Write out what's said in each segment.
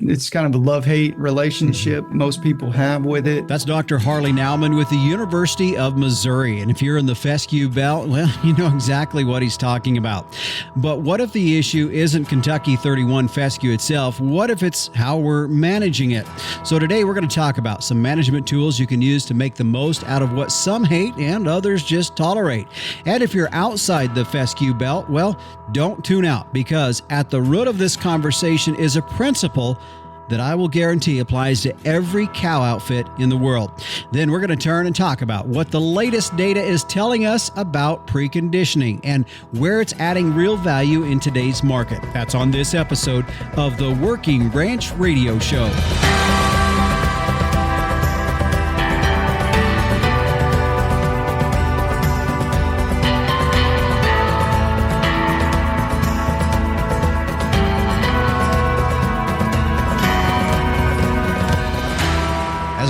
It's kind of a love-hate relationship most people have with it. That's Dr. Harley Nauman with the University of Missouri. And if you're in the Fescue belt, well, you know exactly what he's talking about. But what if the issue isn't Kentucky 31 fescue itself? What if it's how we're managing it? So today we're going to talk about some management tools you can use to make the most out of what some hate and others just tolerate. And if you're outside the fescue belt, well, don't tune out, because at the root of this conversation is a principle that I will guarantee applies to every cow outfit in the world. Then we're going to turn and talk about what the latest data is telling us about preconditioning and where it's adding real value in today's market. That's on this episode of the Working Ranch Radio Show.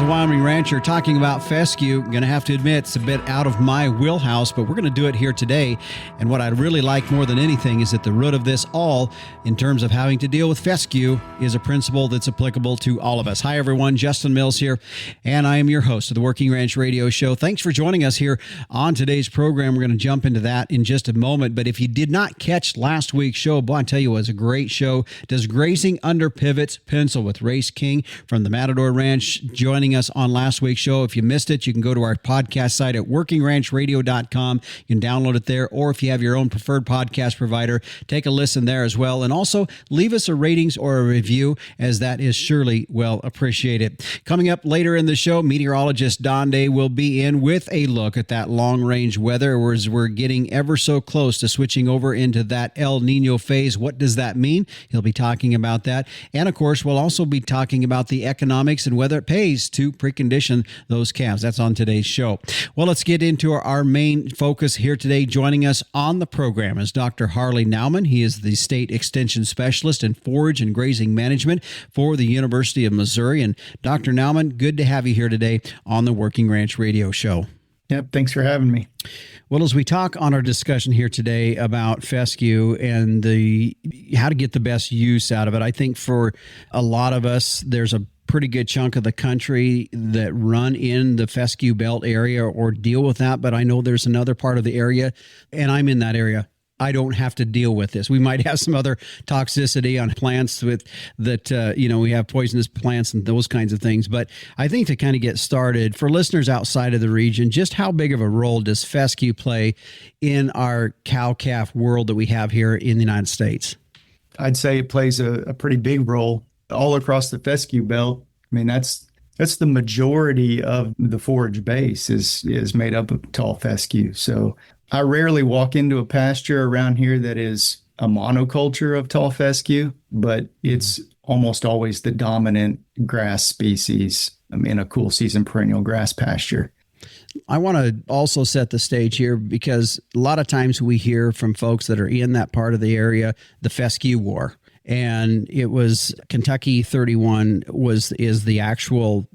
Wyoming rancher talking about fescue. Going to have to admit it's a bit out of my wheelhouse, but we're going to do it here today. And what I'd really like more than anything is that the root of this all, in terms of having to deal with fescue, is a principle that's applicable to all of us. Hi, everyone. Justin Mills here, and I am your host of the Working Ranch Radio Show. Thanks for joining us here on today's program. We're going to jump into that in just a moment. But if you did not catch last week's show, boy, I tell you, it was a great show. Does Grazing Under Pivots Pencil with Race King from the Matador Ranch joining us on last week's show. If you missed it, you can go to our podcast site at workingranchradio.com. You can download it there, or if you have your own preferred podcast provider, take a listen there as well. And also leave us a ratings or a review, as that is surely well appreciated. Coming up later in the show, meteorologist Don Day will be in with a look at that long-range weather as we're getting ever so close to switching over into that El Nino phase. What does that mean? He'll be talking about that. And of course, we'll also be talking about the economics and whether it pays to precondition those calves. That's on today's show. Well, let's get into our main focus here today. Joining us on the program is Dr. Harley Nauman. He is the State Extension Specialist in Forage and Grazing Management for the University of Missouri. And Dr. Nauman, good to have you here today on the Working Ranch Radio Show. Yep, thanks for having me. Well, as we talk on our discussion here today about fescue and how to get the best use out of it, I think for a lot of us, there's a pretty good chunk of the country that run in the fescue belt area or deal with that. But I know there's another part of the area, and I'm in that area. I don't have to deal with this. We might have some other toxicity on plants with that, we have poisonous plants and those kinds of things. But I think to kind of get started, for listeners outside of the region, just how big of a role does fescue play in our cow-calf world that we have here in the United States? I'd say it plays a pretty big role all across the fescue belt. I mean, that's the majority of the forage base is made up of tall fescue. So I rarely walk into a pasture around here that is a monoculture of tall fescue, but it's almost always the dominant grass species in a cool season perennial grass pasture. I want to also set the stage here, because a lot of times we hear from folks that are in that part of the area, the fescue war. And it was Kentucky 31 is the actual,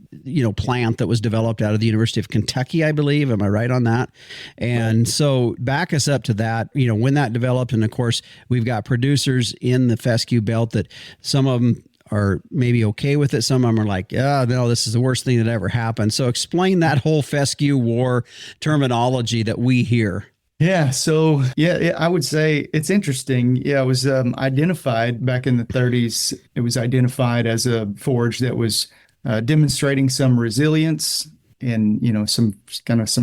plant that was developed out of the University of Kentucky, I believe. Am I right on that? And so back us up to that, when that developed. And of course, we've got producers in the fescue belt that some of them are maybe okay with it. Some of them are like, no, this is the worst thing that ever happened. So explain that whole fescue war terminology that we hear. Yeah. So, I would say it's interesting. Yeah, it was identified back in the 30s. It was identified as a forage that was demonstrating some resilience in, some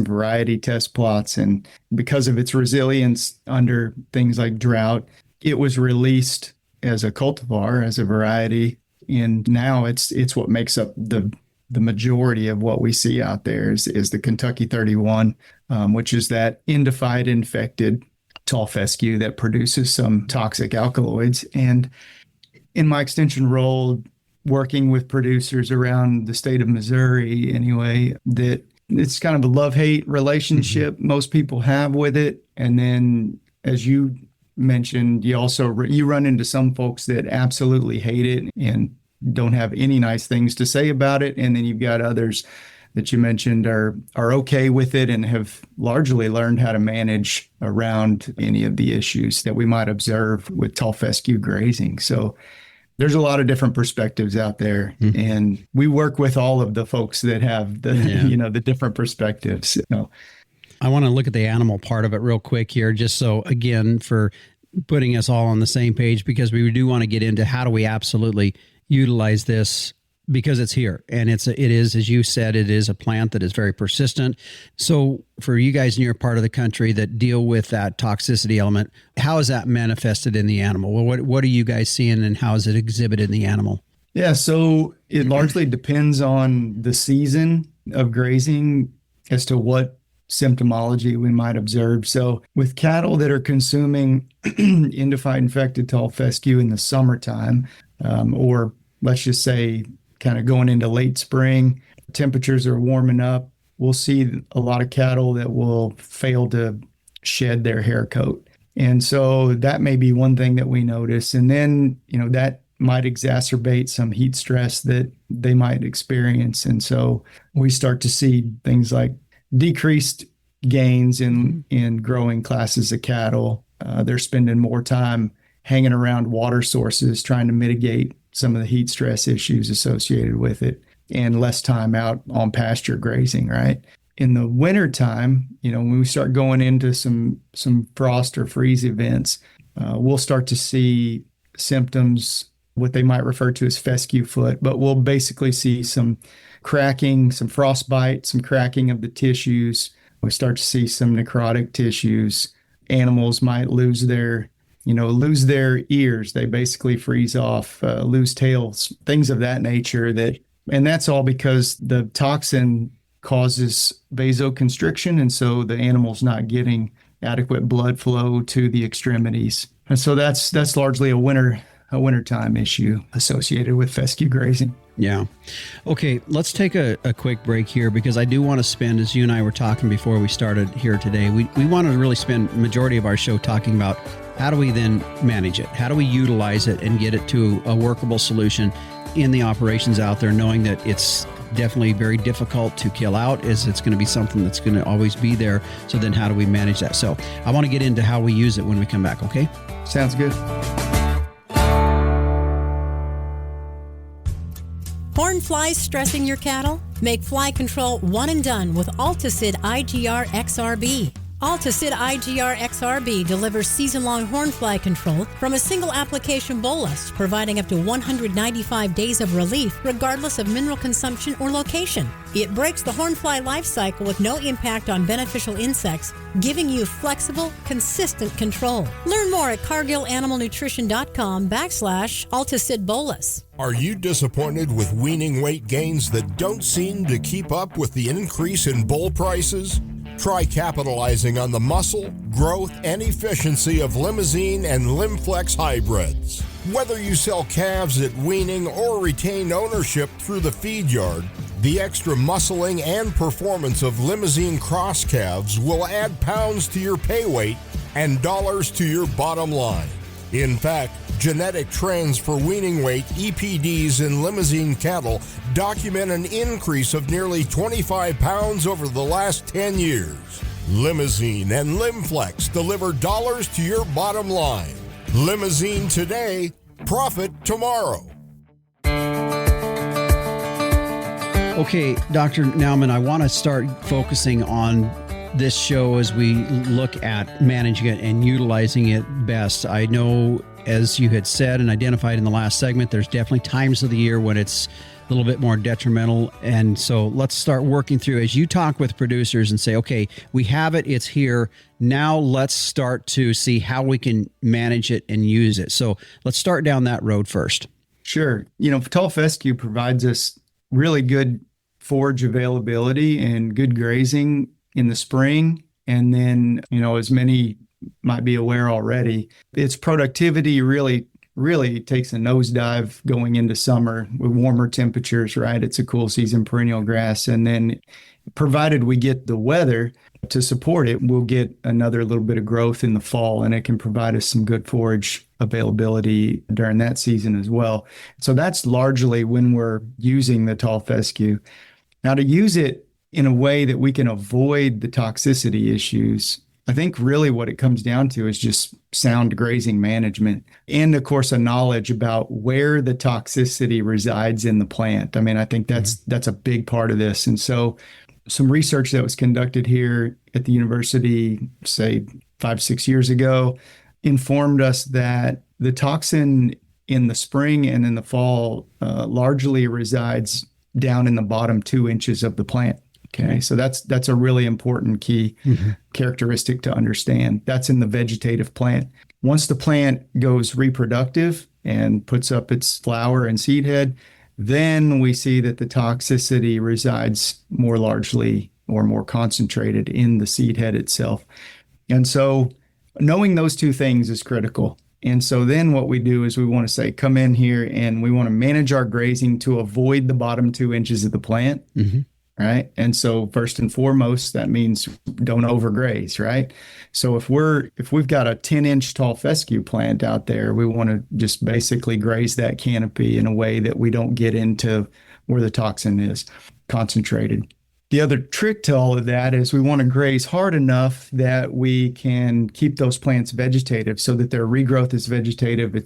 variety test plots. And because of its resilience under things like drought, it was released as a cultivar, as a variety. And now it's what makes up the majority of what we see out there is the Kentucky 31, which is that indified infected tall fescue that produces some toxic alkaloids. And in my extension role, working with producers around the state of Missouri anyway, that it's kind of a love-hate relationship most people have with it. And then, as you mentioned, you run into some folks that absolutely hate it and don't have any nice things to say about it. And then you've got others that you mentioned are okay with it and have largely learned how to manage around any of the issues that we might observe with tall fescue grazing. So There's a lot of different perspectives out there, and we work with all of the folks that have the the different perspectives. I want to look at the animal part of it real quick here, just so, again, for putting us all on the same page, because we do want to get into how do we absolutely utilize this, because it's here. And it is, as you said, it is a plant that is very persistent. So for you guys in your part of the country that deal with that toxicity element, how is that manifested in the animal? Well, what are you guys seeing, and how is it exhibited in the animal? Yeah, so it largely depends on the season of grazing as to what symptomology we might observe. So with cattle that are consuming indified infected tall fescue in the summertime, or let's just say kind of going into late spring, temperatures are warming up, we'll see a lot of cattle that will fail to shed their hair coat. And so that may be one thing that we notice. And then, that might exacerbate some heat stress that they might experience. And so we start to see things like decreased gains in growing classes of cattle. They're spending more time hanging around water sources, trying to mitigate some of the heat stress issues associated with it, and less time out on pasture grazing, right? In the wintertime, when we start going into some frost or freeze events, we'll start to see symptoms, what they might refer to as fescue foot, but we'll basically see some cracking, some frostbite, some cracking of the tissues. We start to see some necrotic tissues. Animals might lose their ears. They basically freeze off, lose tails, things of that nature. And that's all because the toxin causes vasoconstriction, and so the animal's not getting adequate blood flow to the extremities. And so that's largely a wintertime issue associated with fescue grazing. Yeah. Okay, let's take a quick break here, because I do want to spend, as you and I were talking before we started here today, we want to really spend the majority of our show talking about how do we then manage it? How do we utilize it and get it to a workable solution in the operations out there, knowing that it's definitely very difficult to kill out, as it's going to be something that's going to always be there. So then how do we manage that? So I want to get into how we use it when we come back, okay? Sounds good. Horn flies stressing your cattle? Make fly control one and done with Alticid IGR XRB. Alticid IGR XRB delivers season-long hornfly control from a single application bolus, providing up to 195 days of relief regardless of mineral consumption or location. It breaks the hornfly life cycle with no impact on beneficial insects, giving you flexible, consistent control. Learn more at CargillAnimalNutrition.com/Alticid bolus. Are you disappointed with weaning weight gains that don't seem to keep up with the increase in bull prices? Try capitalizing on the muscle, growth, and efficiency of Limousine and Limflex hybrids. Whether you sell calves at weaning or retain ownership through the feed yard, the extra muscling and performance of Limousine cross calves will add pounds to your pay weight and dollars to your bottom line. In fact, genetic trends for weaning weight EPDs in Limousine cattle document an increase of nearly 25 pounds over the last 10 years. Limousine and Limflex deliver dollars to your bottom line. Limousine today, profit tomorrow. Okay, Dr. Nauman, I want to start focusing on this show as we look at managing it and utilizing it best. I know, as you had said and identified in the last segment, there's definitely times of the year when it's a little bit more detrimental. And so let's start working through, as you talk with producers and say, okay, we have it, it's here. Now let's start to see how we can manage it and use it. So let's start down that road first. Sure. Tall fescue provides us really good forage availability and good grazing in the spring. And then, as many might be aware already, its productivity really takes a nosedive going into summer with warmer temperatures, right? It's a cool season perennial grass. And then provided we get the weather to support it, we'll get another little bit of growth in the fall, and it can provide us some good forage availability during that season as well. So that's largely when we're using the tall fescue. Now, to use it in a way that we can avoid the toxicity issues, I think really what it comes down to is just sound grazing management and, of course, a knowledge about where the toxicity resides in the plant. I mean, I think that's a big part of this. And so some research that was conducted here at the university, say 5, 6 years ago, informed us that the toxin in the spring and in the fall largely resides down in the bottom 2 inches of the plant. Okay, so that's a really important key characteristic to understand. That's in the vegetative plant. Once the plant goes reproductive and puts up its flower and seed head, then we see that the toxicity resides more largely or more concentrated in the seed head itself. And so knowing those two things is critical. And so then what we do is we want to say, come in here and we want to manage our grazing to avoid the bottom 2 inches of the plant. Right. And so first and foremost, that means don't overgraze. Right. So if we've got a 10-inch tall fescue plant out there, we want to just basically graze that canopy in a way that we don't get into where the toxin is concentrated. The other trick to all of that is we want to graze hard enough that we can keep those plants vegetative so that their regrowth is vegetative.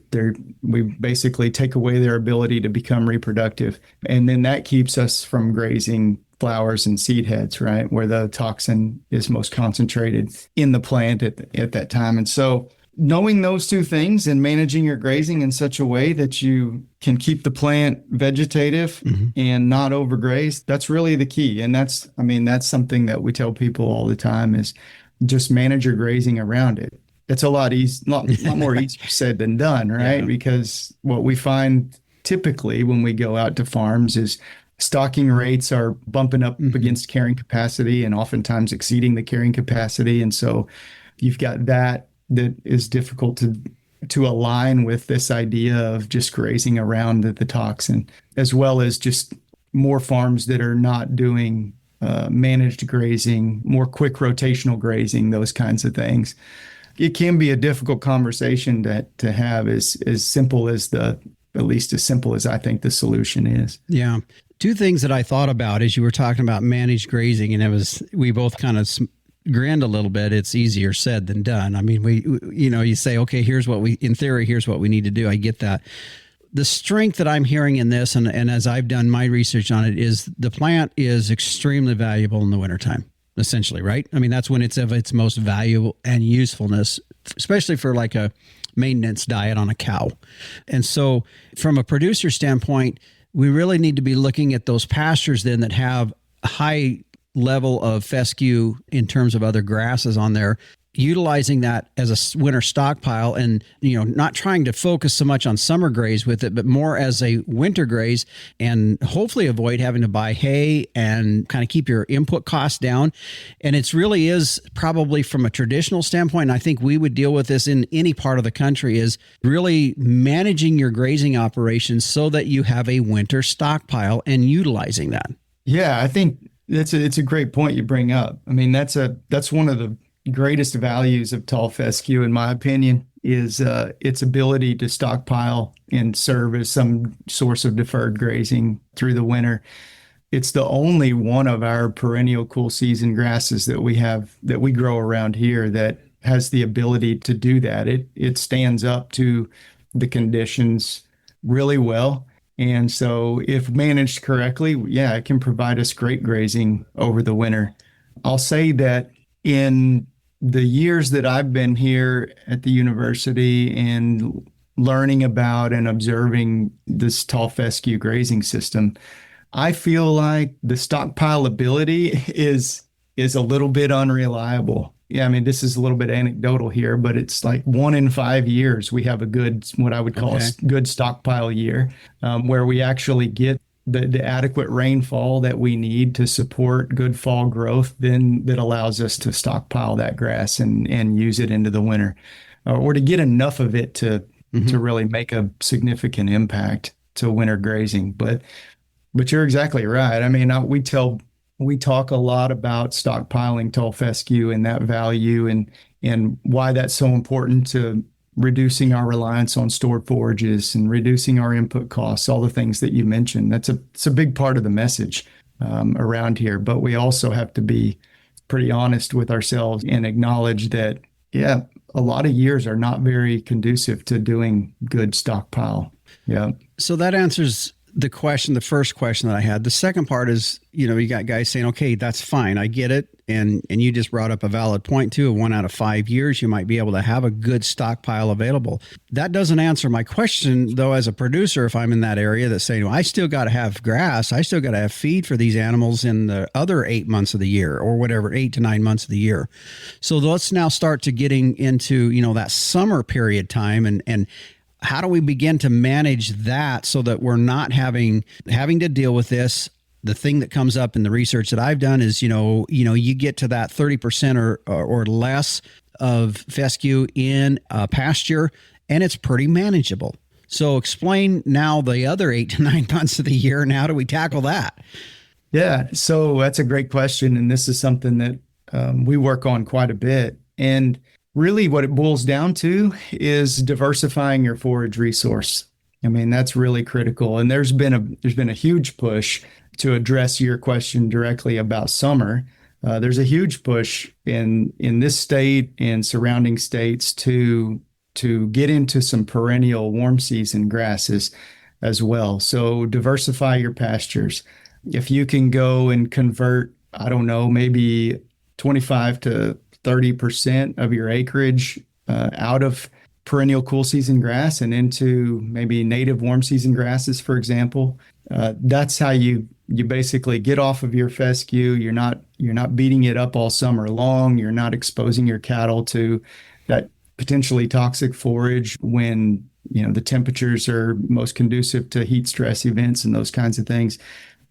We basically take away their ability to become reproductive. And then that keeps us from grazing flowers and seed heads, right, where the toxin is most concentrated in the plant at that time. And so knowing those two things and managing your grazing in such a way that you can keep the plant vegetative and not overgraze, that's really the key. And that's something that we tell people all the time is just manage your grazing around it. It's a lot more easier said than done, right? Yeah. Because what we find typically when we go out to farms is stocking rates are bumping up against carrying capacity and oftentimes exceeding the carrying capacity. And so you've got that is difficult to align with this idea of just grazing around the toxin, as well as just more farms that are not doing managed grazing, more quick rotational grazing, those kinds of things. It can be a difficult conversation to have as simple as at least as simple as I think the solution is. Yeah. Two things that I thought about as you were talking about managed grazing, and we both kind of grinned a little bit. It's easier said than done. I mean, you say, okay, here's what we need to do. I get that. The strength that I'm hearing in this, and as I've done my research on it, is the plant is extremely valuable in the wintertime, essentially, right? I mean, that's when it's of its most valuable and usefulness, especially for like a maintenance diet on a cow. And so from a producer standpoint, we really need to be looking at those pastures then that have a high level of fescue in terms of other grasses on there, utilizing that as a winter stockpile and, not trying to focus so much on summer graze with it, but more as a winter graze and hopefully avoid having to buy hay and kind of keep your input costs down. And it's really is probably from a traditional standpoint, and I think we would deal with this in any part of the country, is really managing your grazing operations so that you have a winter stockpile and utilizing that. Yeah, I think it's a great point you bring up. I mean, that's one of the greatest values of tall fescue, in my opinion, is its ability to stockpile and serve as some source of deferred grazing through the winter. It's the only one of our perennial cool season grasses that we grow around here that has the ability to do that. It stands up to the conditions really well. And so if managed correctly, yeah, it can provide us great grazing over the winter. I'll say that in the years that I've been here at the university and learning about and observing this tall fescue grazing system, I feel like the stockpile ability is a little bit unreliable. Yeah, I mean, this is a little bit anecdotal here, but it's like 1 in 5 years we have a good, what I would call a good stockpile year, where we actually get the adequate rainfall that we need to support good fall growth, then that allows us to stockpile that grass and use it into the winter, or to get enough of it to really make a significant impact to winter grazing. But you're exactly right. I mean, we talk a lot about stockpiling tall fescue and that value and why that's so important to reducing our reliance on stored forages and reducing our input costs, all the things that you mentioned. It's a big part of the message around here. But we also have to be pretty honest with ourselves and acknowledge that, yeah, a lot of years are not very conducive to doing good stockpile. Yeah. So that answers the question, the first question that I had. The second part is, you got guys saying, okay, that's fine. I get it. And you just brought up a valid point too. 1 out of 5 years, you might be able to have a good stockpile available. That doesn't answer my question though, as a producer, if I'm in that area that's saying, well, I still got to have grass. I still got to have feed for these animals in the other 8 months of the year or whatever, 8 to 9 months of the year. So let's now start to getting into, that summer period time and how do we begin to manage that so that we're not having to deal with this? The thing that comes up in the research that I've done is, you get to that 30% or less of fescue in a pasture, and it's pretty manageable. So explain now the other 8 to 9 months of the year, and how do we tackle that? Yeah, so that's a great question, and this is something that we work on quite a bit. And really what it boils down to is diversifying your forage resource. I mean, that's really critical. And there's been a huge push to address your question directly about summer. There's a huge push in this state and surrounding states to get into some perennial warm season grasses as well. So diversify your pastures. If you can go and convert, I don't know, maybe 25 to 30% of your acreage out of perennial cool season grass and into maybe native warm season grasses, for example. That's how you basically get off of your fescue. You're not beating it up all summer long. You're not exposing your cattle to that potentially toxic forage when the temperatures are most conducive to heat stress events and those kinds of things.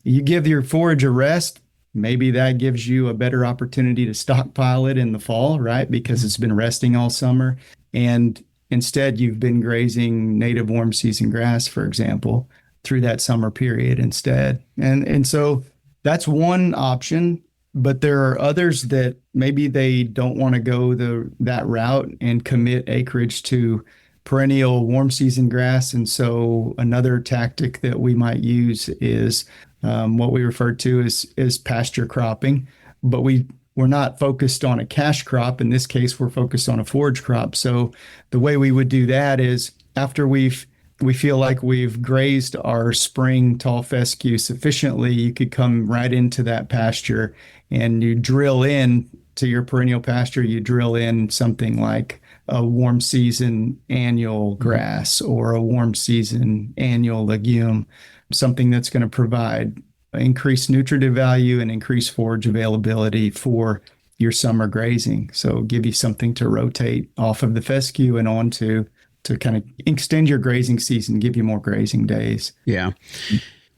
You give your forage a rest. Maybe that gives you a better opportunity to stockpile it in the fall, right? Because it's been resting all summer. And instead, you've been grazing native warm season grass, for example, through that summer period instead. And so that's one option, but there are others that maybe they don't want to go that route and commit acreage to perennial warm season grass. And so another tactic that we might use is what we refer to as pasture cropping, but we're not focused on a cash crop. In this case, we're focused on a forage crop. So the way we would do that is after we feel like we've grazed our spring tall fescue sufficiently, you could come right into that pasture and you drill in to your perennial pasture. You drill in something like a warm season annual grass or a warm season annual legume, something that's going to provide increased nutritive value and increased forage availability for your summer grazing. So give you something to rotate off of the fescue and onto to kind of extend your grazing season, give you more grazing days. Yeah.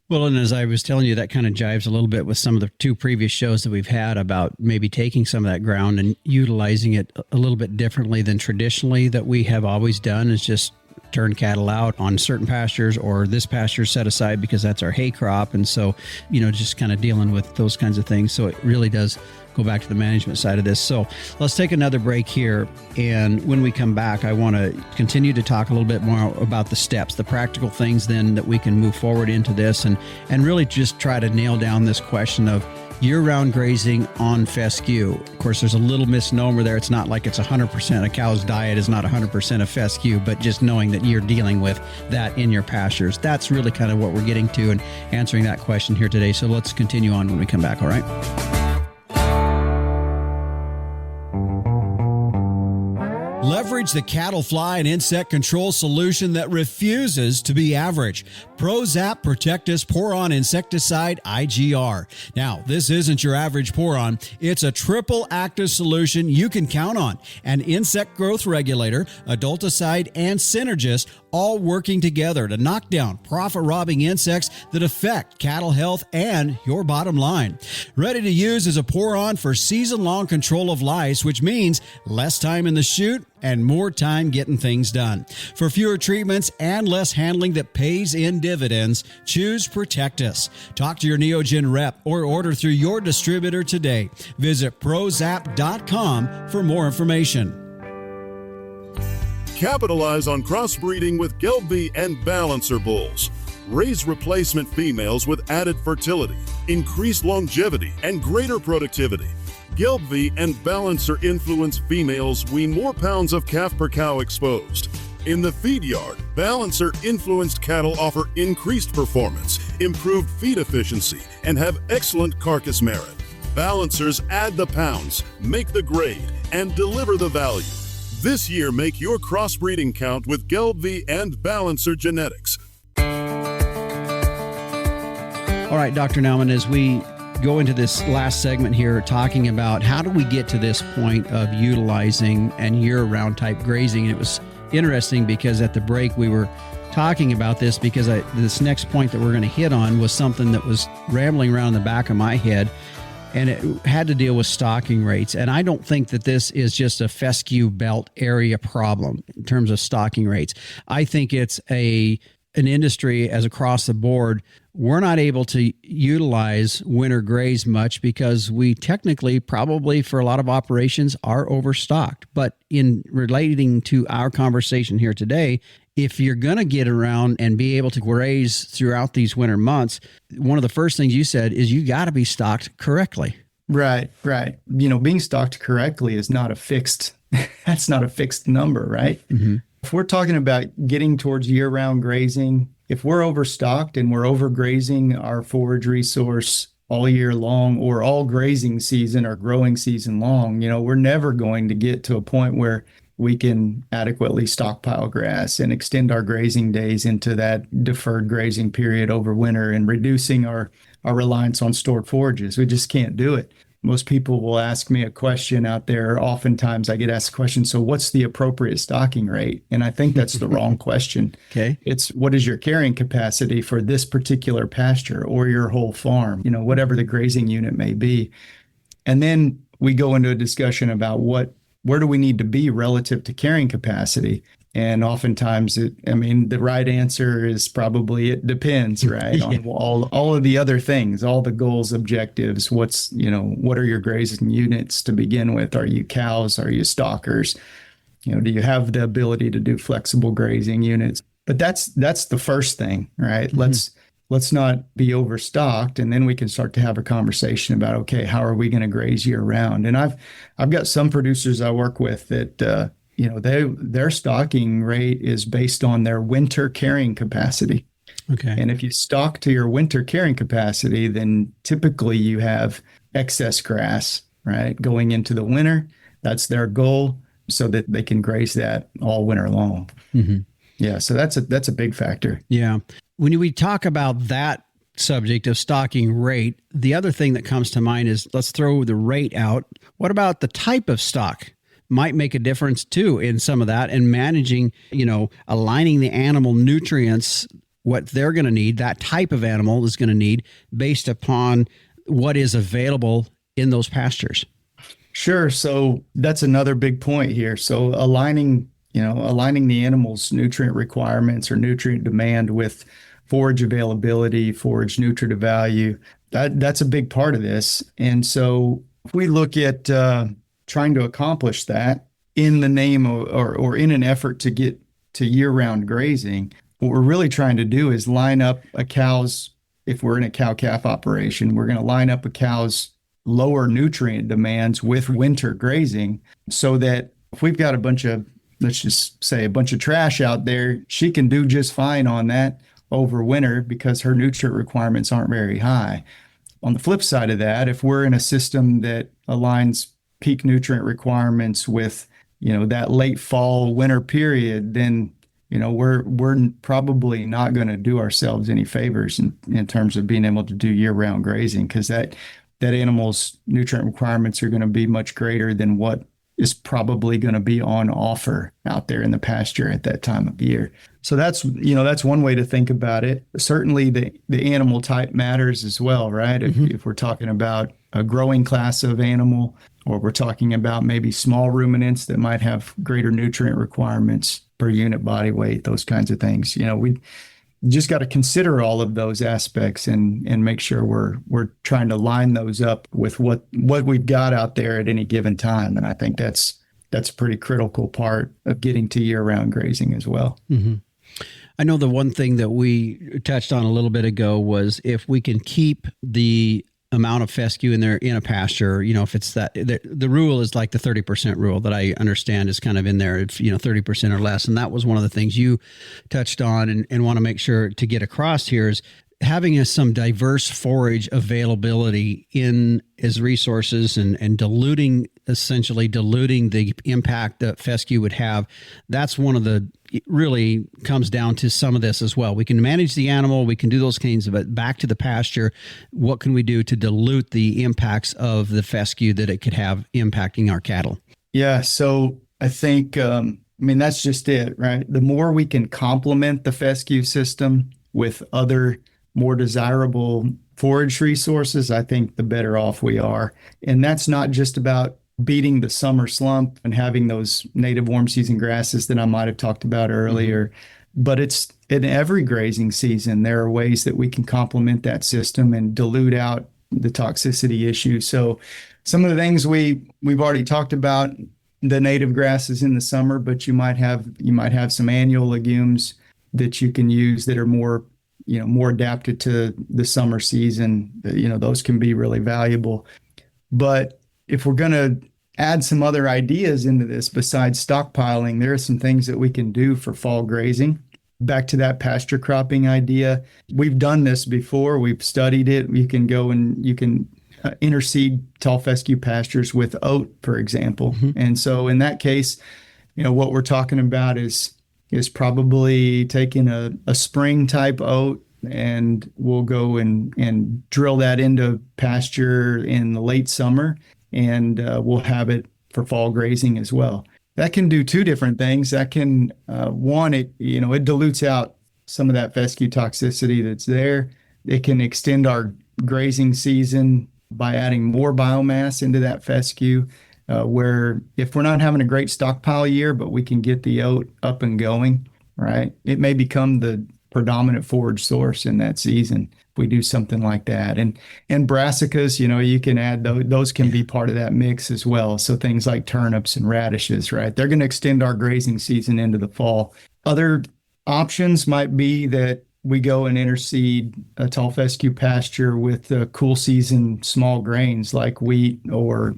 Well, and as I was telling you, that kind of jives a little bit with some of the 2 previous shows that we've had about maybe taking some of that ground and utilizing it a little bit differently than traditionally that we have always done, is just turn cattle out on certain pastures, or this pasture set aside because that's our hay crop. And so, just kind of dealing with those kinds of things. So it really does go back to the management side of this. So let's take another break here. And when we come back, I want to continue to talk a little bit more about the steps, the practical things then that we can move forward into this and really just try to nail down this question of year-round grazing on fescue. Of course, there's a little misnomer there. It's not like it's 100%. A cow's diet is not 100% of fescue, but just knowing that you're dealing with that in your pastures. That's really kind of what we're getting to and answering that question here today. So let's continue on when we come back, all right? Leverage the cattle fly and insect control solution that refuses to be average. ProZap Protectus Pour-On Insecticide IGR. Now, this isn't your average pour-on. It's a triple active solution you can count on. An insect growth regulator, adulticide, and synergist, all working together to knock down profit-robbing insects that affect cattle health and your bottom line. Ready to use as a pour-on for season-long control of lice, which means less time in the chute and more time getting things done. For fewer treatments and less handling that pays in dividends, choose Protectus. Talk to your Neogen rep or order through your distributor today. Visit prozap.com for more information. Capitalize on crossbreeding with Gelbvieh and Balancer bulls. Raise replacement females with added fertility, increased longevity, and greater productivity. Gelbvieh and Balancer influenced females wean more pounds of calf per cow exposed. In the feed yard, Balancer influenced cattle offer increased performance, improved feed efficiency, and have excellent carcass merit. Balancers add the pounds, make the grade, and deliver the value. This year, make your crossbreeding count with Gelbvieh and Balancer genetics. All right, Dr. Nauman, as we go into this last segment here, talking about how do we get to this point of utilizing and year-round type grazing. And it was interesting because at the break we were talking about this because this next point that we're going to hit on was something that was rambling around in the back of my head, and it had to deal with stocking rates. And I don't think that this is just a fescue belt area problem in terms of stocking rates. I think it's an industry as across the board. We're not able to utilize winter graze much because we technically, probably for a lot of operations, are overstocked. But in relating to our conversation here today, if you're going to get around and be able to graze throughout these winter months, one of the first things you said is you got to be stocked correctly. Right. Being stocked correctly is not a fixed, that's not a fixed number, right? Mm-hmm. If we're talking about getting towards year-round grazing, if we're overstocked and we're overgrazing our forage resource all year long or all grazing season or growing season long, we're never going to get to a point where we can adequately stockpile grass and extend our grazing days into that deferred grazing period over winter and reducing our reliance on stored forages. We just can't do it. Most people will ask me a question out there. Oftentimes I get asked a question, so what's the appropriate stocking rate? And I think that's the wrong question. Okay. It's what is your carrying capacity for this particular pasture or your whole farm, whatever the grazing unit may be. And then we go into a discussion about where do we need to be relative to carrying capacity? And oftentimes, the right answer is probably it depends, right? Yeah. On all of the other things, all the goals, objectives. What are your grazing units to begin with? Are you cows? Are you stockers? Do you have the ability to do flexible grazing units? But that's the first thing, right? Mm-hmm. Let's not be overstocked, and then we can start to have a conversation about, okay, how are we going to graze year round? And I've got some producers I work with that their stocking rate is based on their winter carrying capacity. Okay. And if you stock to your winter carrying capacity, then typically you have excess grass, right, going into the winter. That's their goal, so that they can graze that all winter long. Mm-hmm. Yeah, so that's a big factor. Yeah. When we talk about that subject of stocking rate, the other thing that comes to mind is, let's throw the rate out. What about the type of stock? Might make a difference too in some of that, and managing, aligning the animal nutrients, what they're going to need, that type of animal is going to need based upon what is available in those pastures. Sure. So that's another big point here. So aligning the animal's nutrient requirements or nutrient demand with forage availability, forage nutritive value, that's a big part of this. And so if we look at trying to accomplish that in the name of, or in an effort to get to year-round grazing, what we're really trying to do is line up a cow's, if we're in a cow-calf operation, we're going to line up a cow's lower nutrient demands with winter grazing, so that if we've got let's just say a bunch of trash out there, she can do just fine on that over winter because her nutrient requirements aren't very high. On the flip side of that, if we're in a system that aligns peak nutrient requirements with, that late fall winter period, then, we're probably not going to do ourselves any favors in terms of being able to do year-round grazing, because that animal's nutrient requirements are going to be much greater than what is probably going to be on offer out there in the pasture at that time of year. So that's one way to think about it. Certainly the animal type matters as well, right? Mm-hmm. If we're talking about a growing class of animal, or we're talking about maybe small ruminants that might have greater nutrient requirements per unit body weight, those kinds of things. We just got to consider all of those aspects and make sure we're trying to line those up with what we've got out there at any given time. And I think that's a pretty critical part of getting to year-round grazing as well. Mm-hmm. I know the one thing that we touched on a little bit ago was if we can keep the amount of fescue in there in a pasture, if it's that, the rule is like the 30% rule that I understand is kind of in there, if 30% or less. And that was one of the things you touched on and want to make sure to get across here is having some diverse forage availability in as resources and essentially diluting the impact that fescue would have. That's one of the, it really comes down to some of this as well. We can manage the animal, we can do those kinds of it. Back to the pasture, what can we do to dilute the impacts of the fescue that it could have impacting our cattle? Yeah, so I think, that's just it, right? The more we can complement the fescue system with other more desirable forage resources, I think the better off we are. And that's not just about beating the summer slump and having those native warm season grasses that I might have talked about earlier, but it's in every grazing season. There are ways that we can complement that system and dilute out the toxicity issue. So some of the things we've already talked about, the native grasses in the summer, but you might have some annual legumes that you can use that are more adapted to the summer season. Those can be really valuable. But if we're going to add some other ideas into this besides stockpiling, there are some things that we can do for fall grazing. Back to that pasture cropping idea. We've done this before. We've studied it. You can go and you can interseed tall fescue pastures with oat, for example. And so in that case, what we're talking about is probably taking a spring type oat, and we'll go and drill that into pasture in the late summer, and we'll have it for fall grazing as well. That can do two different things. That can, it dilutes out some of that fescue toxicity that's there. It can extend our grazing season by adding more biomass into that fescue, where if we're not having a great stockpile year, but we can get the oat up and going, right? It may become the predominant forage source in that season if we do something like that. And brassicas, you can add those can be part of that mix as well. So things like turnips and radishes, right? They're going to extend our grazing season into the fall. Other options might be that we go and interseed a tall fescue pasture with cool season small grains like wheat or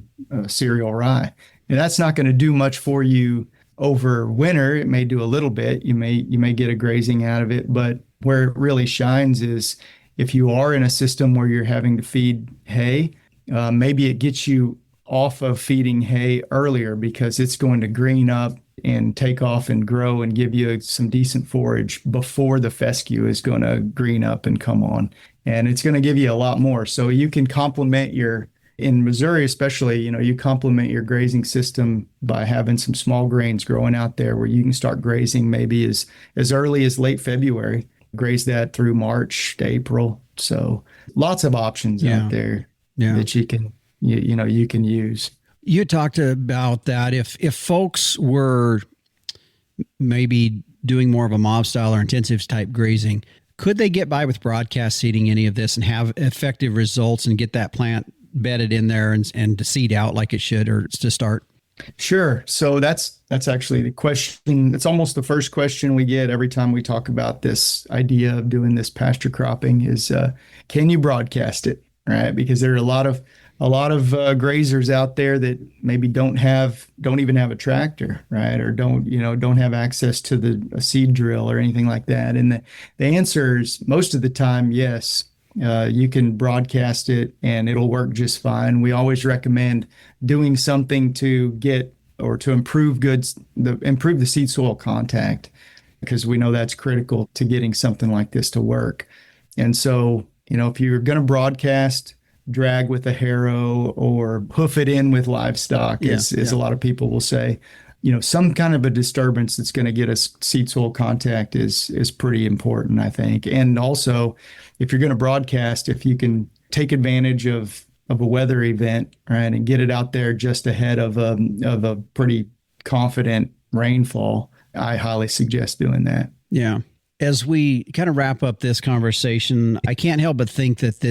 cereal rye. And that's not going to do much for you over winter. It may do a little bit. You may get a grazing out of it, but where it really shines is if you are in a system where you're having to feed hay, maybe it gets you off of feeding hay earlier because it's going to green up and take off and grow and give you some decent forage before the fescue is going to green up and come on. And it's going to give you a lot more. So you can complement in Missouri especially, you complement your grazing system by having some small grains growing out there where you can start grazing maybe as early as late February, graze that through March to April. So lots of options out there that you can use. You talked about that if folks were maybe doing more of a mob style or intensive type grazing, could they get by with broadcast seeding any of this and have effective results and get that plant bedded in there and to seed out like it should or to start? Sure. So that's actually the question. It's almost the first question we get every time we talk about this idea of doing this pasture cropping is, can you broadcast it? Right? Because there are a lot of grazers out there that maybe don't even have a tractor, right? Or don't have access to a seed drill or anything like that. And the answer is most of the time, yes. You can broadcast it and it'll work just fine. We always recommend doing something to improve the seed soil contact, because we know that's critical to getting something like this to work. And so, if you're going to broadcast, drag with a harrow or hoof it in with livestock, as a lot of people will say, some kind of a disturbance that's going to get us seed soil contact is pretty important, I think. And also, if you're going to broadcast, if you can take advantage of a weather event, right, and get it out there just ahead of a pretty confident rainfall, I highly suggest doing that. Yeah. As we kind of wrap up this conversation, I can't help but think that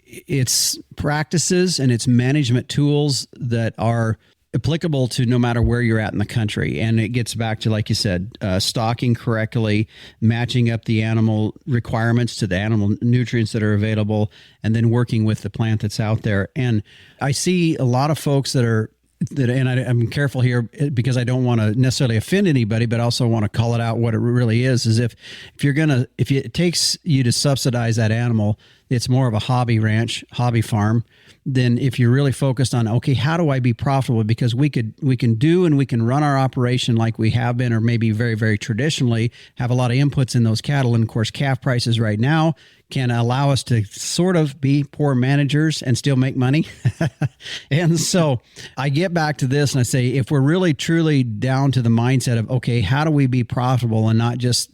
it's practices and it's management tools that are applicable to no matter where you're at in the country. And it gets back to, like you said, stocking correctly, matching up the animal requirements to the animal nutrients that are available, and then working with the plant that's out there. And I see a lot of folks I'm careful here because I don't want to necessarily offend anybody, but I also want to call it out what it really is if it takes you to subsidize that animal, it's more of a hobby ranch, hobby farm, than if you're really focused on, okay, how do I be profitable? Because we can run our operation like we have been, or maybe very, very traditionally have a lot of inputs in those cattle. And of course, calf prices right now can allow us to sort of be poor managers and still make money. And so I get back to this and I say, if we're really truly down to the mindset of, okay, how do we be profitable and not just,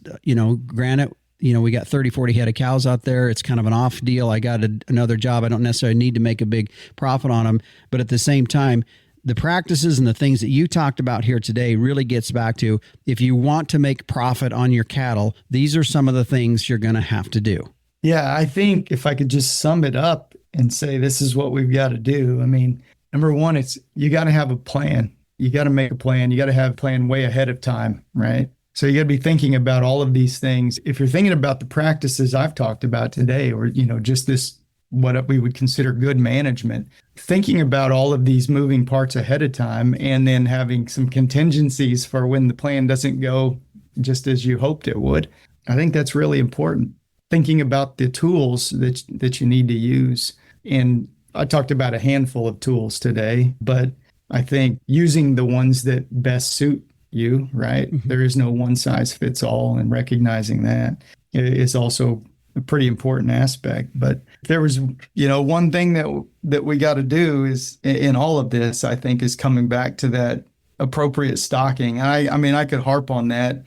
granted, we got 30, 40 head of cows out there. It's kind of an off deal. I got another job. I don't necessarily need to make a big profit on them. But at the same time, the practices and the things that you talked about here today really gets back to, if you want to make profit on your cattle, these are some of the things you're going to have to do. Yeah, I think if I could just sum it up and say, this is what we've got to do. I mean, number one, it's you got to have a plan. You got to make a plan. You got to have a plan way ahead of time, right? So you got to be thinking about all of these things. If you're thinking about the practices I've talked about today, or, just this, what we would consider good management, thinking about all of these moving parts ahead of time, and then having some contingencies for when the plan doesn't go just as you hoped it would. I think that's really important. Thinking about the tools that you need to use. And I talked about a handful of tools today, but I think using the ones that best suit you, right? Mm-hmm. There is no one size fits all, and recognizing that is also a pretty important aspect. But if there was, one thing that we got to do is in all of this, I think, is coming back to that appropriate stocking. I mean, I could harp on that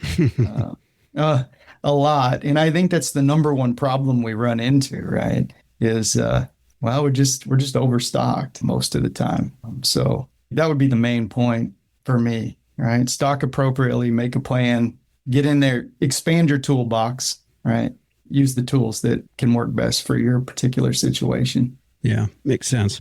a lot. And I think that's the number one problem we run into, right? Is, we're just overstocked most of the time. So that would be the main point for me, right? Stock appropriately, make a plan, get in there, expand your toolbox, right? Use the tools that can work best for your particular situation. Yeah, makes sense.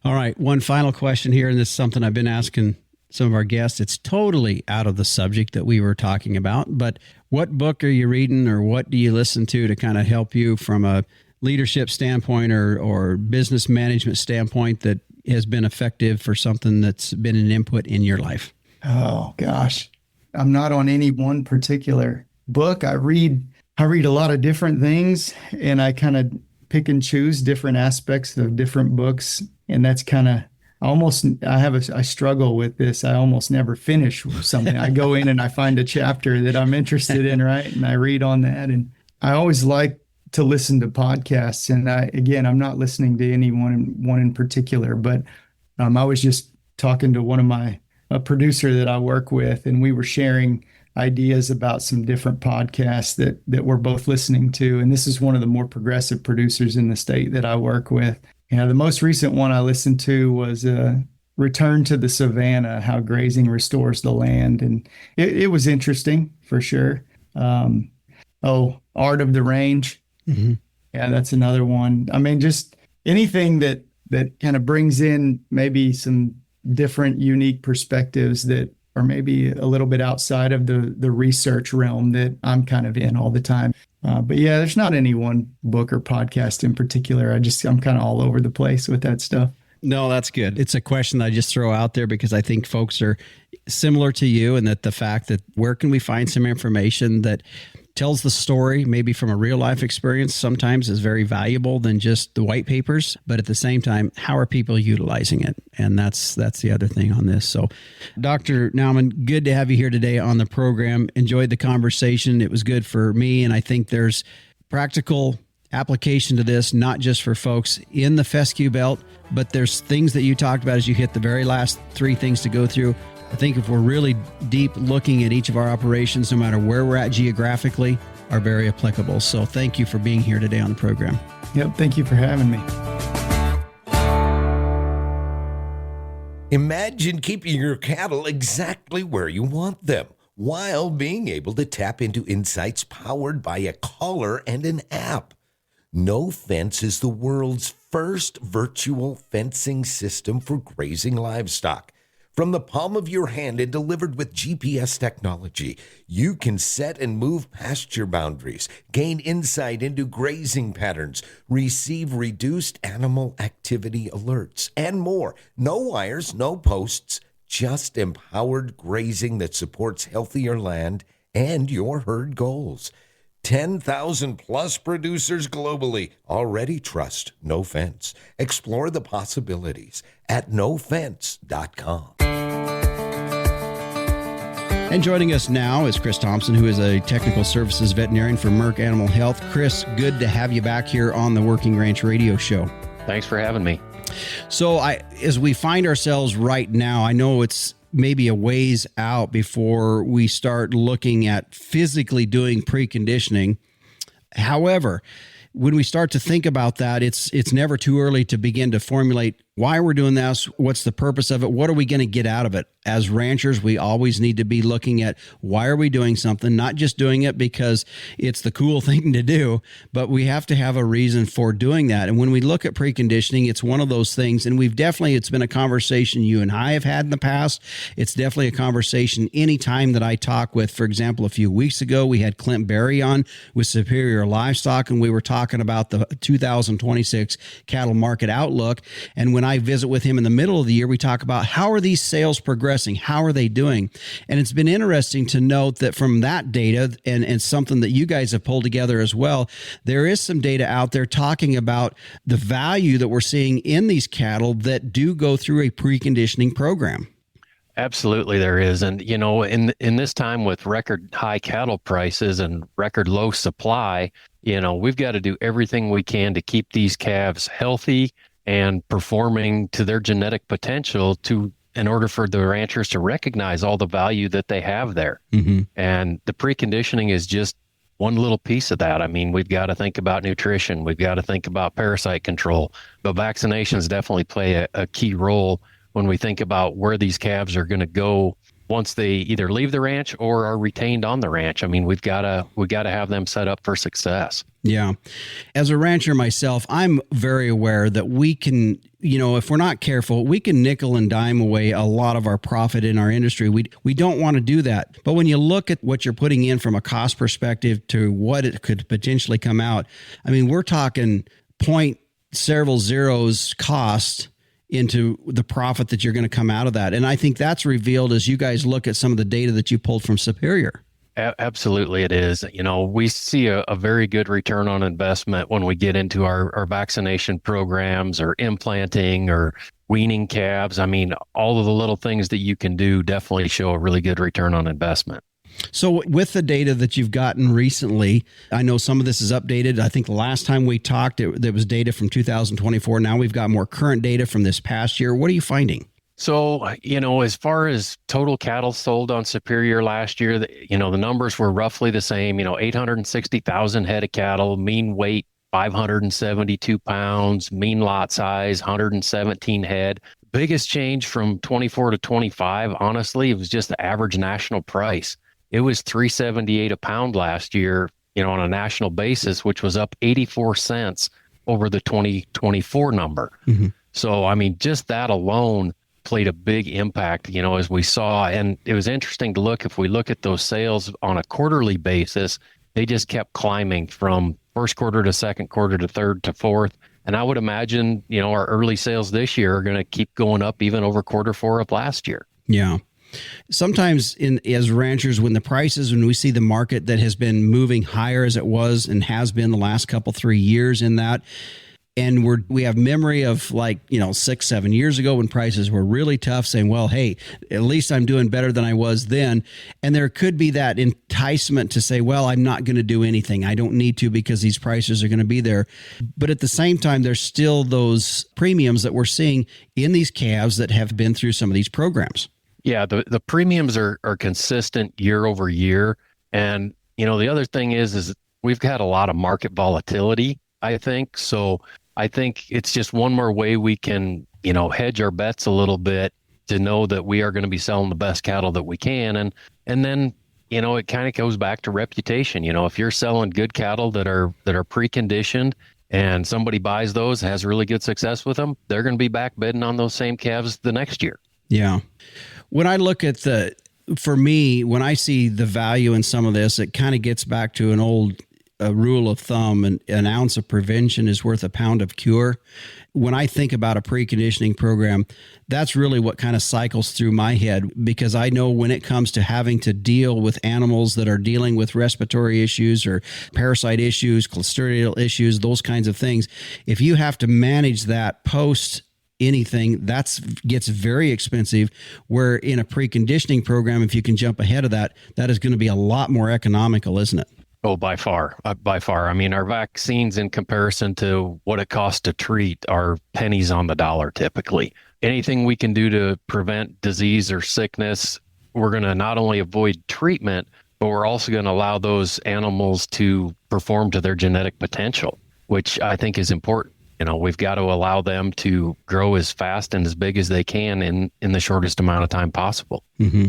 All right. One final question here, and this is something I've been asking some of our guests. It's totally out of the subject that we were talking about, but what book are you reading, or what do you listen to kind of help you from a leadership standpoint or business management standpoint that has been effective for something that's been an input in your life? Oh gosh, I'm not on any one particular book. I read a lot of different things, and I kind of pick and choose different aspects of different books. And that's kind of I struggle with this. I almost never finish something. I go in and I find a chapter that I'm interested in, right? And I read on that. And I always like to listen to podcasts. And I'm not listening to one in particular, but I was just talking to a producer that I work with, and we were sharing ideas about some different podcasts that we're both listening to. And this is one of the more progressive producers in the state that I work with. The most recent one I listened to was Return to the Savannah, How Grazing Restores the Land. And it was interesting for sure. Art of the Range. Mm-hmm. Yeah, that's another one. I mean, just anything that kind of brings in maybe some different, unique perspectives that are maybe a little bit outside of the research realm that I'm kind of in all the time. But yeah, there's not any one book or podcast in particular. I'm kind of all over the place with that stuff. No, that's good. It's a question that I just throw out there because I think folks are similar to you, and that the fact that where can we find some information that tells the story, maybe from a real life experience, sometimes is very valuable than just the white papers. But at the same time, how are people utilizing it? And that's the other thing on this. So Dr. Nauman, good to have you here today on the program. Enjoyed the conversation. It was good for me. And I think there's practical application to this, not just for folks in the fescue belt, but there's things that you talked about as you hit the very last three things to go through. I think if we're really deep looking at each of our operations, no matter where we're at geographically, are very applicable. So thank you for being here today on the program. Yep. Thank you for having me. Imagine keeping your cattle exactly where you want them, while being able to tap into insights powered by a collar and an app. No Fence is the world's first virtual fencing system for grazing livestock. From the palm of your hand and delivered with GPS technology, you can set and move pasture boundaries, gain insight into grazing patterns, receive reduced animal activity alerts, and more. No wires, no posts, just empowered grazing that supports healthier land and your herd goals. 10,000 plus producers globally already trust No Fence. Explore the possibilities at nofence.com. And joining us now is Chris Thompson, who is a technical services veterinarian for Merck Animal Health. Chris, good to have you back here on the Working Ranch Radio Show. Thanks for having me. So as we find ourselves right now, I know it's maybe a ways out before we start looking at physically doing preconditioning. However, when we start to think about that, it's never too early to begin to formulate why we're doing this, what's the purpose of it, what are we going to get out of it? As ranchers, we always need to be looking at why are we doing something, not just doing it because it's the cool thing to do, but we have to have a reason for doing that. And when we look at preconditioning, it's one of those things, and it's been a conversation you and I have had in the past. It's definitely a conversation anytime that I talk with, for example, a few weeks ago, we had Clint Berry on with Superior Livestock, and we were talking about the 2026 cattle market outlook. And when I visit with him in the middle of the year, we talk about how are these sales progressing? How are they doing? And it's been interesting to note that from that data and something that you guys have pulled together as well, there is some data out there talking about the value that we're seeing in these cattle that do go through a preconditioning program. Absolutely, there is. And, in this time with record high cattle prices and record low supply, we've got to do everything we can to keep these calves healthy and performing to their genetic potential in order for the ranchers to recognize all the value that they have there. Mm-hmm. And the preconditioning is just one little piece of that. I mean, we've got to think about nutrition. We've got to think about parasite control, but vaccinations definitely play a key role when we think about where these calves are going to go once they either leave the ranch or are retained on the ranch. I mean, we got to have them set up for success. Yeah. As a rancher myself, I'm very aware that we can, if we're not careful, we can nickel and dime away a lot of our profit in our industry. We don't want to do that. But when you look at what you're putting in from a cost perspective to what it could potentially come out, I mean, we're talking point several zeros cost into the profit that you're going to come out of that. And I think that's revealed as you guys look at some of the data that you pulled from Superior. Absolutely, it is. We see a very good return on investment when we get into our vaccination programs or implanting or weaning calves. I mean, all of the little things that you can do definitely show a really good return on investment. So with the data that you've gotten recently, I know some of this is updated. I think the last time we talked, there was data from 2024. Now we've got more current data from this past year. What are you finding? So, as far as total cattle sold on Superior last year, the numbers were roughly the same, 860,000 head of cattle, mean weight 572 pounds, mean lot size 117 head. Biggest change from 24 to 25, honestly, it was just the average national price. It was $3.78 a pound last year, on a national basis, which was up 84 cents over the 2024 number. Mm-hmm. So, I mean, just that alone played a big impact, as we saw. And it was interesting to look, if we look at those sales on a quarterly basis, they just kept climbing from first quarter to second quarter to third to fourth. And I would imagine, our early sales this year are going to keep going up even over quarter four of last year. Yeah. Sometimes as ranchers, when we see the market that has been moving higher as it was and has been the last 3 years in that, and we have memory of 6-7 years ago when prices were really tough, saying, well, hey, at least I'm doing better than I was then. And there could be that enticement to say, well, I'm not going to do anything. I don't need to because these prices are going to be there. But at the same time, there's still those premiums that we're seeing in these calves that have been through some of these programs. Yeah, the premiums are consistent year over year. And, the other thing is we've had a lot of market volatility, I think. So I think it's just one more way we can, hedge our bets a little bit to know that we are going to be selling the best cattle that we can. And then, it kind of goes back to reputation. If you're selling good cattle that are preconditioned and somebody buys those, has really good success with them, they're going to be back bidding on those same calves the next year. Yeah. When I look at for me, when I see the value in some of this, it kind of gets back to an old rule of thumb, and an ounce of prevention is worth a pound of cure. When I think about a preconditioning program, that's really what kind of cycles through my head, because I know when it comes to having to deal with animals that are dealing with respiratory issues or parasite issues, clostridial issues, those kinds of things, if you have to manage that post anything, gets very expensive. Where in a preconditioning program, if you can jump ahead of that, that is going to be a lot more economical, isn't it? Oh, by far, by far. I mean, our vaccines in comparison to what it costs to treat are pennies on the dollar typically. Anything we can do to prevent disease or sickness, we're going to not only avoid treatment, but we're also going to allow those animals to perform to their genetic potential, which I think is important. You know, we've got to allow them to grow as fast and as big as they can in the shortest amount of time possible. Mm-hmm.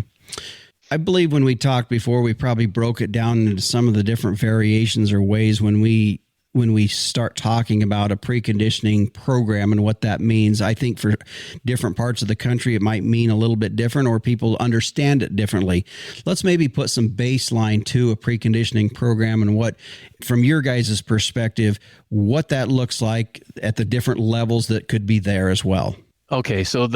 I believe when we talked before, we probably broke it down into some of the different variations or ways when we start talking about a preconditioning program and what that means. I think for different parts of the country, it might mean a little bit different, or people understand it differently. Let's maybe put some baseline to a preconditioning program and what, from your guys' perspective, what that looks like at the different levels that could be there as well. Okay, so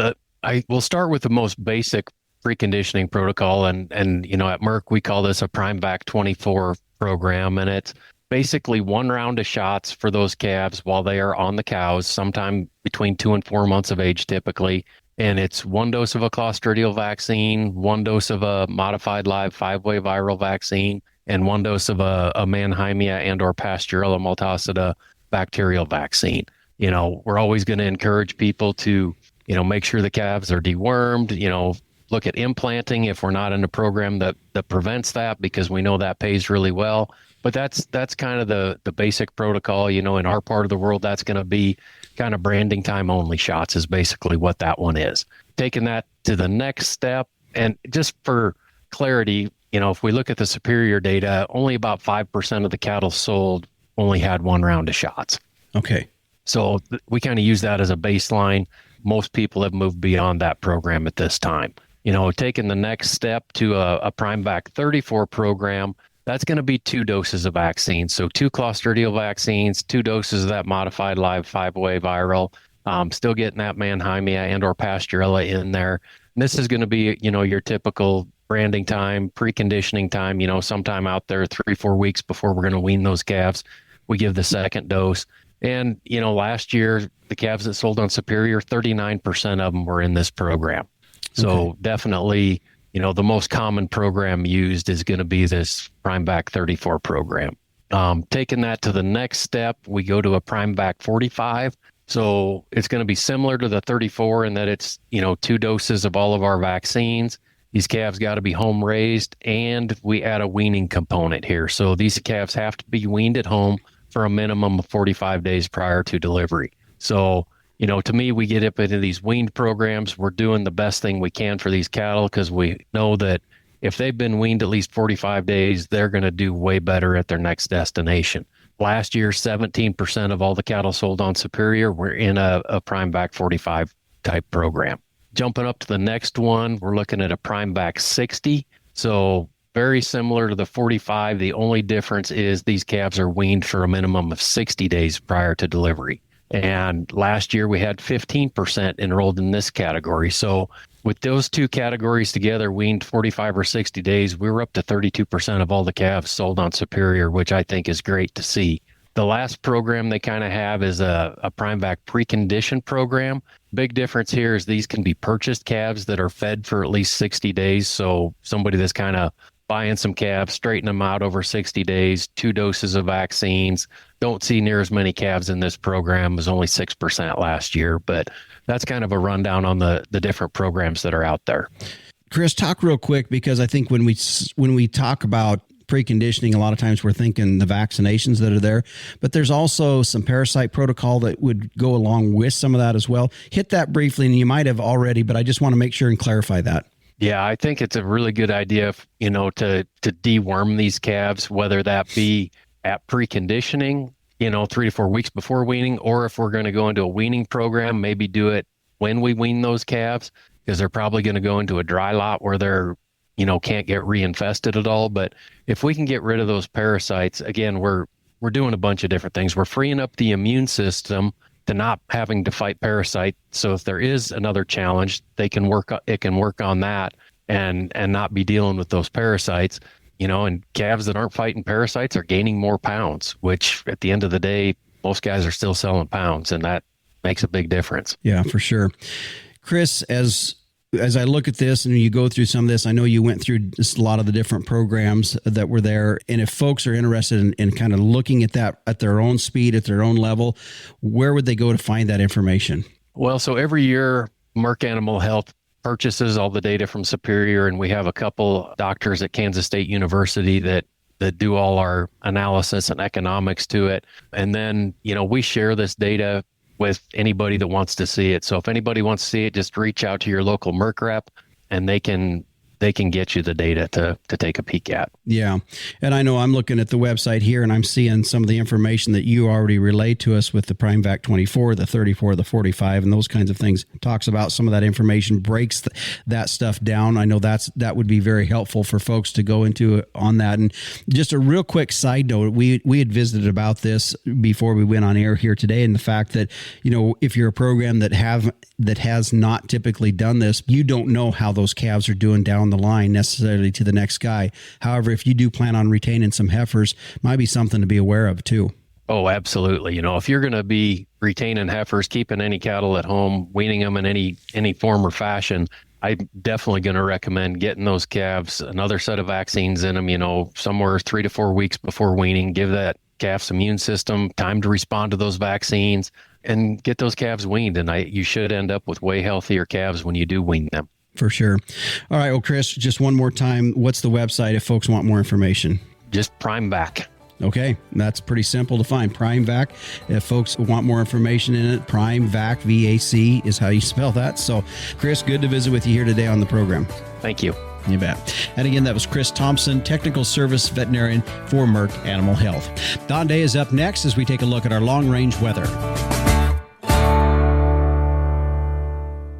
I will start with the most basic preconditioning protocol, and you know, at Merck we call this a PrimeVac 24 program, and it's basically one round of shots for those calves while they are on the cows, sometime between 2 and 4 months of age typically. And it's one dose of a clostridial vaccine, one dose of a modified live 5-way viral vaccine, and one dose of a Mannheimia and or Pasteurella multocida bacterial vaccine. You know, we're always going to encourage people to, you know, make sure the calves are dewormed, you know, look at implanting if we're not in a program that prevents that, because we know that pays really well. But that's kind of the basic protocol. You know, in our part of the world, that's going to be kind of branding time only shots is basically what that one is. Taking that to the next step, and just for clarity, you know, if we look at the superior data, only about 5% of the cattle sold only had one round of shots. Okay. So we kind of use that as a baseline. Most people have moved beyond that program at this time. You know, taking the next step to a PrimeVac 34 program, that's going to be 2 doses of vaccine. So 2 clostridial vaccines, 2 doses of that modified live 5-way viral, still getting that Mannheimia and or Pasteurella in there. And this is going to be, you know, your typical branding time, preconditioning time, you know, sometime out there 3-4 weeks before we're going to wean those calves. We give the second dose. And, you know, last year, the calves that sold on Superior, 39% of them were in this program. So Definitely, you know, the most common program used is going to be this PrimeVac 34 program. Taking that to the next step, we go to a PrimeVac 45. So it's going to be similar to the 34 in that it's, you know, 2 doses of all of our vaccines. These calves got to be home raised, and we add a weaning component here. So these calves have to be weaned at home for a minimum of 45 days prior to delivery. So, you know, to me, we get up into these weaned programs. We're doing the best thing we can for these cattle because we know that if they've been weaned at least 45 days, they're going to do way better at their next destination. Last year, 17% of all the cattle sold on Superior were in a PrimeVac 45 type program. Jumping up to the next one, we're looking at a PrimeVac 60. So very similar to the 45. The only difference is these calves are weaned for a minimum of 60 days prior to delivery. And last year we had 15% enrolled in this category. So with those 2 categories together, weaned 45 or 60 days, we were up to 32% of all the calves sold on Superior, which I think is great to see. The last program they kind of have is a PrimeVac precondition program. Big difference here is these can be purchased calves that are fed for at least 60 days. So somebody that's kind of buying some calves, straighten them out over 60 days, 2 doses of vaccines. Don't see near as many calves in this program. It was only 6% last year, but that's kind of a rundown on the different programs that are out there. Chris, talk real quick, because I think when we talk about preconditioning, a lot of times we're thinking the vaccinations that are there, but there's also some parasite protocol that would go along with some of that as well. Hit that briefly, and you might have already, but I just want to make sure and clarify that. Yeah, I think it's a really good idea, you know, to deworm these calves, whether that be at preconditioning, you know, 3 to 4 weeks before weaning, or if we're going to go into a weaning program, maybe do it when we wean those calves. because they're probably going to go into a dry lot where they're, can't get reinfested at all. But if we can get rid of those parasites, again, we're doing a bunch of different things. We're freeing up the immune system to not having to fight parasites. So if there is another challenge, it can work on that and not be dealing with those parasites. And calves that aren't fighting parasites are gaining more pounds, which at the end of the day, most guys are still selling pounds, and that makes a big difference. Yeah, for sure. Chris, as I look at this and you go through some of this, I know you went through just a lot of the different programs that were there. And if folks are interested in kind of looking at that at their own speed, at their own level, where would they go to find that information? Well, so every year, Merck Animal Health purchases all the data from Superior, and we have a couple doctors at Kansas State University that do all our analysis and economics to it. And then, we share this data with anybody that wants to see it. So if anybody wants to see it, just reach out to your local Merck rep and they can get you the data to take a peek at. Yeah. And I know I'm looking at the website here and I'm seeing some of the information that you already relayed to us with the PrimeVac 24, the 34, the 45, and those kinds of things. Talks about some of that information, breaks that stuff down. I know that would be very helpful for folks to go into on that. And just a real quick side note, we had visited about this before we went on air here today, and the fact that, if you're a program that has not typically done this, you don't know how those calves are doing down the line necessarily to the next guy. However, if you do plan on retaining some heifers, might be something to be aware of too. Oh, absolutely. If you're going to be retaining heifers, keeping any cattle at home, weaning them in any form or fashion, I'm definitely going to recommend getting those calves another set of vaccines in them, somewhere 3 to 4 weeks before weaning. Give that calf's immune system time to respond to those vaccines and get those calves weaned. And you should end up with way healthier calves when you do wean them. For sure. All right. Well, Chris, just one more time, what's the website if folks want more information? Just PrimeVac. Okay. That's pretty simple to find. PrimeVac. If folks want more information in it, PrimeVac, VAC is how you spell that. So, Chris, good to visit with you here today on the program. Thank you. You bet. And again, that was Chris Thompson, Technical Service Veterinarian for Merck Animal Health. Don Day is up next as we take a look at our long-range weather.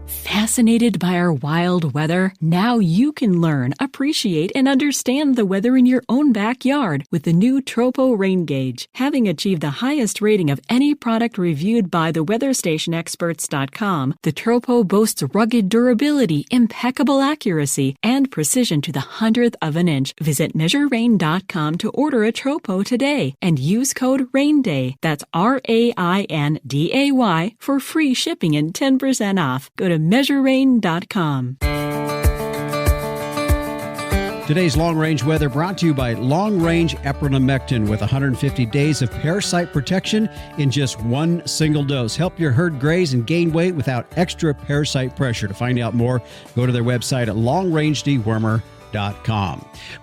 Fascinated by our wild weather? Now you can learn, appreciate, and understand the weather in your own backyard with the new Tropo Rain Gauge. Having achieved the highest rating of any product reviewed by the WeatherStationExperts.com, the Tropo boasts rugged durability, impeccable accuracy, and precision to the 100th of an inch. Visit MeasureRain.com to order a Tropo today and use code RAINDAY. That's RAINDAY for free shipping and 10% off. Go to MeasureRain.com. Today's long-range weather brought to you by long-range epinomectin with 150 days of parasite protection in just one single dose. Help your herd graze and gain weight without extra parasite pressure. To find out more, go to their website at longrangedewormer.com.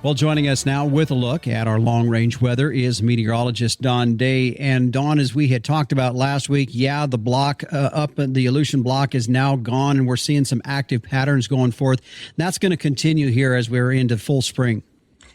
Well, joining us now with a look at our long-range weather is meteorologist Don Day. And Don, as we had talked about last week, the block up at the Aleutian block is now gone, and we're seeing some active patterns going forth. That's going to continue here as we're into full spring.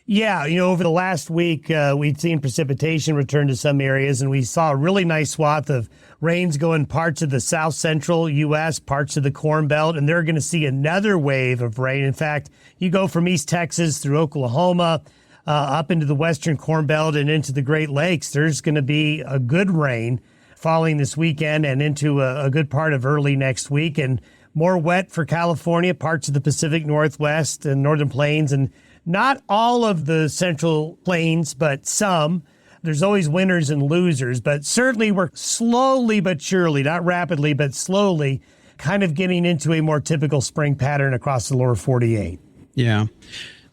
Yeah, over the last week, we'd seen precipitation return to some areas, and we saw a really nice swath of rains go in parts of the south central U.S., parts of the Corn Belt, and they're going to see another wave of rain. In fact, you go from East Texas through Oklahoma, up into the western Corn Belt and into the Great Lakes. There's going to be a good rain falling this weekend and into a good part of early next week, and more wet for California, parts of the Pacific Northwest and Northern Plains, and not all of the Central Plains, but some. There's always winners and losers, but certainly we're slowly but surely, not rapidly, but slowly, kind of getting into a more typical spring pattern across the lower 48. Yeah.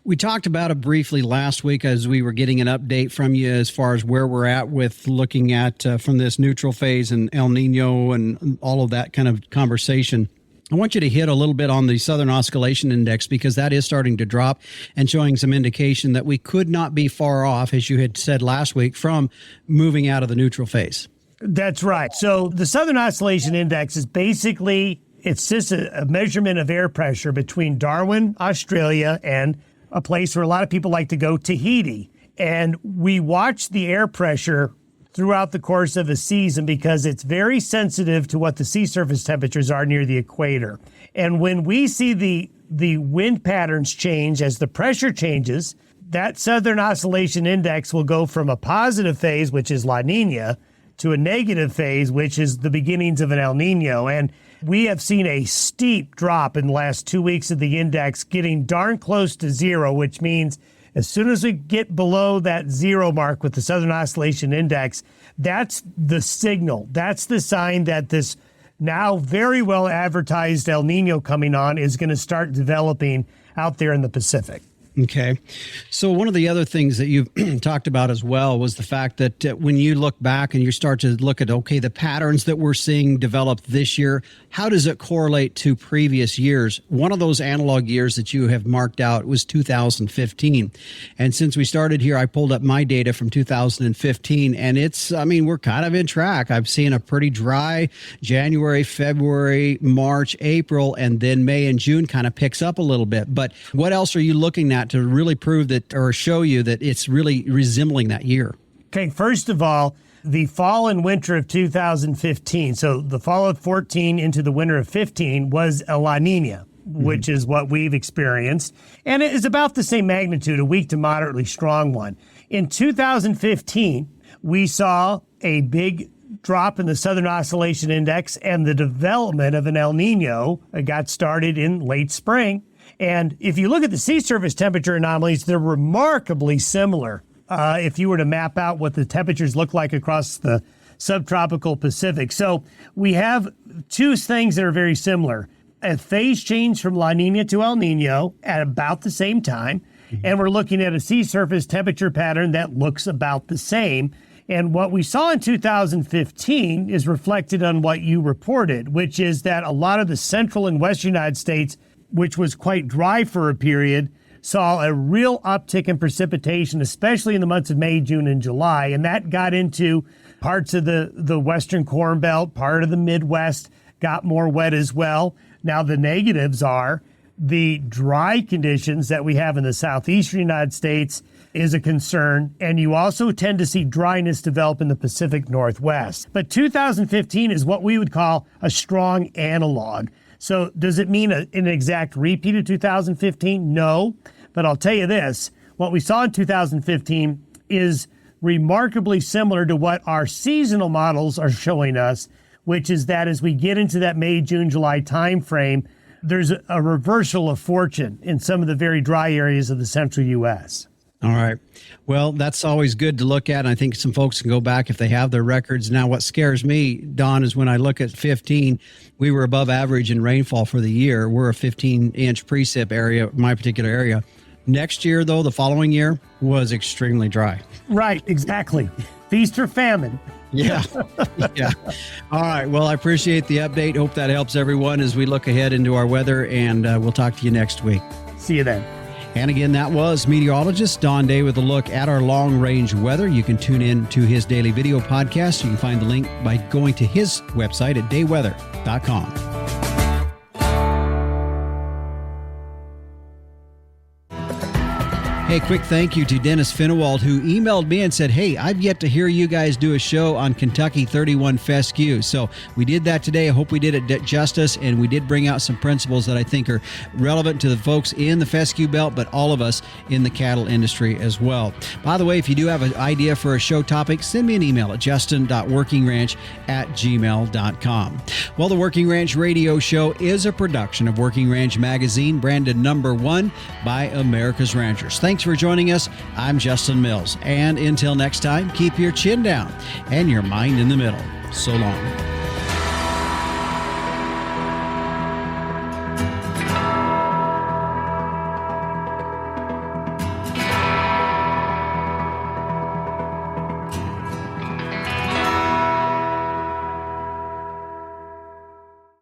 We talked about it briefly last week as we were getting an update from you as far as where we're at with looking at from this neutral phase and El Nino and all of that kind of conversation. I want you to hit a little bit on the Southern Oscillation Index because that is starting to drop and showing some indication that we could not be far off, as you had said last week, from moving out of the neutral phase. That's right. So the Southern Oscillation Index is basically, it's just a measurement of air pressure between Darwin, Australia, and a place where a lot of people like to go, Tahiti. And we watch the air pressure throughout the course of a season because it's very sensitive to what the sea surface temperatures are near the equator. And when we see the wind patterns change as the pressure changes, that Southern Oscillation Index will go from a positive phase, which is La Nina, to a negative phase, which is the beginnings of an El Nino. And we have seen a steep drop in the last 2 weeks of the index, getting darn close to zero, which means as soon as we get below that zero mark with the Southern Oscillation Index, that's the signal. That's the sign that this now very well advertised El Nino coming on is going to start developing out there in the Pacific. Okay. So one of the other things that you talked about as well was the fact that when you look back and you start to look at, okay, the patterns that we're seeing develop this year, how does it correlate to previous years? One of those analog years that you have marked out was 2015. And since we started here, I pulled up my data from 2015, and we're kind of in track. I've seen a pretty dry January, February, March, April, and then May and June kind of picks up a little bit. But what else are you looking at to really prove that or show you that it's really resembling that year? Okay, first of all, the fall and winter of 2015, so the fall of 14 into the winter of 15 was a La Nina, which is what we've experienced. And it is about the same magnitude, a weak to moderately strong one. In 2015, we saw a big drop in the Southern Oscillation Index and the development of an El Nino got started in late spring. And if you look at the sea surface temperature anomalies, they're remarkably similar. If you were to map out what the temperatures look like across the subtropical Pacific. So we have two things that are very similar. A phase change from La Nina to El Nino at about the same time. And we're looking at a sea surface temperature pattern that looks about the same. And what we saw in 2015 is reflected on what you reported, which is that a lot of the central and western United States, which was quite dry for a period, saw a real uptick in precipitation, especially in the months of May, June, and July. And that got into parts of the western Corn Belt, part of the Midwest got more wet as well. Now the negatives are the dry conditions that we have in the southeastern United States is a concern. And you also tend to see dryness develop in the Pacific Northwest. But 2015 is what we would call a strong analog. So does it mean an exact repeat of 2015? No, but I'll tell you this, what we saw in 2015 is remarkably similar to what our seasonal models are showing us, which is that as we get into that May, June, July timeframe, there's a reversal of fortune in some of the very dry areas of the central U.S. All right. Well, that's always good to look at. And I think some folks can go back if they have their records. Now, what scares me, Don, is when I look at 15, we were above average in rainfall for the year. We're a 15-inch precip area, my particular area. Next year, though, the following year was extremely dry. Right, exactly. Feast or famine. Yeah. Yeah. All right. Well, I appreciate the update. Hope that helps everyone as we look ahead into our weather, and we'll talk to you next week. See you then. And again, that was meteorologist Don Day with a look at our long-range weather. You can tune in to his daily video podcast. You can find the link by going to his website at dayweather.com. Hey, quick thank you to Dennis Finnewald, who emailed me and said, hey, I've yet to hear you guys do a show on Kentucky 31 Fescue. So we did that today. I hope we did it justice, and we did bring out some principles that I think are relevant to the folks in the Fescue Belt, but all of us in the cattle industry as well. By the way, if you do have an idea for a show topic, send me an email at justin.workingranch@gmail.com. Well, the Working Ranch Radio Show is a production of Working Ranch Magazine, branded #1 by America's Ranchers. Thanks for joining us. I'm Justin Mills. And until next time, keep your chin down and your mind in the middle. So long.